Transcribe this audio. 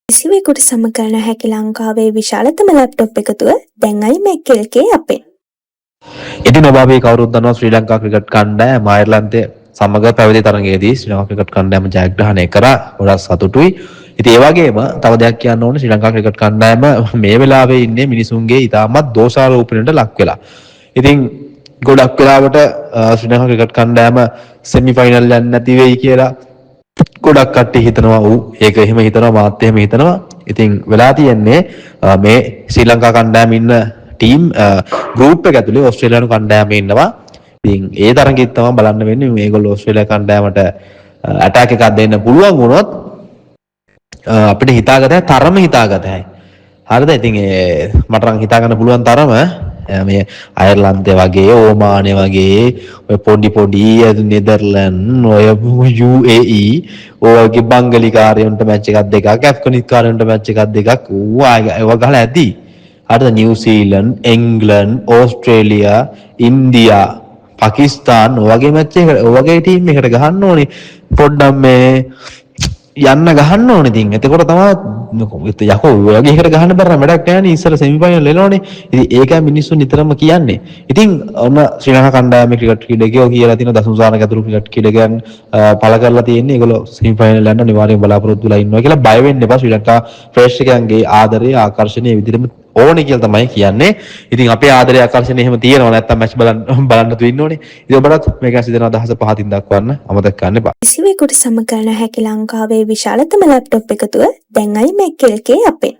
කිසිවෙකුට සමකරන හැකි ලංකාවේ විශාලතම ලැප්ටොප් එකතුව දැන් iMac එකේ අපෙන්. ඉතින් ඔබ අපි කවුරුත් දන්නවා ශ්‍රී ලංකා ක්‍රිකට් කණ්ඩායම අයර්ලන්තයේ සමග පැවති තරගයේදී ශ්‍රී ලංකා ක්‍රිකට් කණ්ඩායම ජයග්‍රහණය කරා. ගොඩක් සතුටුයි. ඉතින් ඒ වගේම තව දෙයක් කියන්න ඕනේ ශ්‍රී ලංකා ක්‍රිකට් කණ්ඩායම මේ වෙලාවේ ඉන්නේ මිනිසුන්ගේ ඉතාමත් දෝෂාරෝපණයට ලක් වෙලා. ඉතින් ගොඩක් වෙලාවට ශ්‍රී ලංකා ක්‍රිකට් කණ්ඩායම සෙමි ෆයිනල් යන්නේ නැති වෙයි කියලා ගොඩක් කට්ටිය හිතනවා. ඒක එහෙම හිතනවා, මාත් එහෙම හිතනවා. ඉතින් වෙලා තියෙන්නේ මේ ශ්‍රී ලංකා කණ්ඩායම ඉන්න ටීම් ගෲප් එක ඇතුලේ ඕස්ට්‍රේලියානු කණ්ඩායම ඉන්නවා. ඉතින් ඒ තරගෙත් තමයි බලන්න වෙන්නේ මේගොල්ලෝ ඕස්ට්‍රේලියා කණ්ඩායමට ඇටැක් එකක් දෙන්න පුළුවන් වුණොත් අපිට හිතාගතයි තරම හිතාගතයි. හරිද? ඉතින් මට නම් හිතා ගන්න පුළුවන් තරම මේ අයර්ලන්තය වගේ, ඕමානය වගේ, ඔය පොඩි නෙදර්ලන්ඩ්, ඔය UAE, ඔයගේ බංගලිකාරයන්ට මැච් එකක් දෙකක්, ඇෆ්ගනිස්කාරයන්ට මැච් එකක් දෙකක් ඒව ගහලා ඇති. හරිද? New Zealand, England, Australia, India, Pakistan ඔයගේ මැච් එක ඔයගේ ටීම් එකට ගහන්න ඕනේ. පොඩ්ඩක් මේ යන්න ගහන්න ඕනේ. ඉතින් එතකොට තමයි යකෝ ඔයගේ එකට ගහන්න බැරි නම් වැඩක් නැහැ නේ. ඉස්සර සෙමි ෆයිනල් එනවනේ. ඉතින් ඒකයි මිනිස්සු නිතරම කියන්නේ. ඉතින් ඔන්න ශ්‍රී ලංකා කණ්ඩායමේ ක්‍රිකට් ක්‍රීඩකයෝ කියලා තියෙන දසුසානක ඇතුළු ක්‍රිකට් ක්‍රීඩකයන් පළ කරලා තියෙන්නේ. ඒගොල්ලෝ සෙමි ෆයිනල් යන්න අනිවාර්යෙන් බලාපොරොත්තු වෙලා ඉන්නවා කියලා බය වෙන්න එපා. ශ්‍රී ලංකා ප්‍රේක්ෂකයන්ගේ ආදරය ආකර්ෂණය විදිහටම ඕනේ කියලා තමයි කියන්නේ. ඉතින් අපේ ආදරය ආකර්ෂණය එහෙම තියෙනවා නැත්තම් මැච් බලන්න තු ඉන්න ඕනේ. ඉතින් ඔබට මේක සිදෙන අදහස පහතින් දක්වන්න අමතක කරන්න එපා. කිසිවෙකුට සමකරන හැකි ලංකාවේ විශාලතම ලැප්ටොප් එකතුව දැන් iMac එකේ අපෙන්.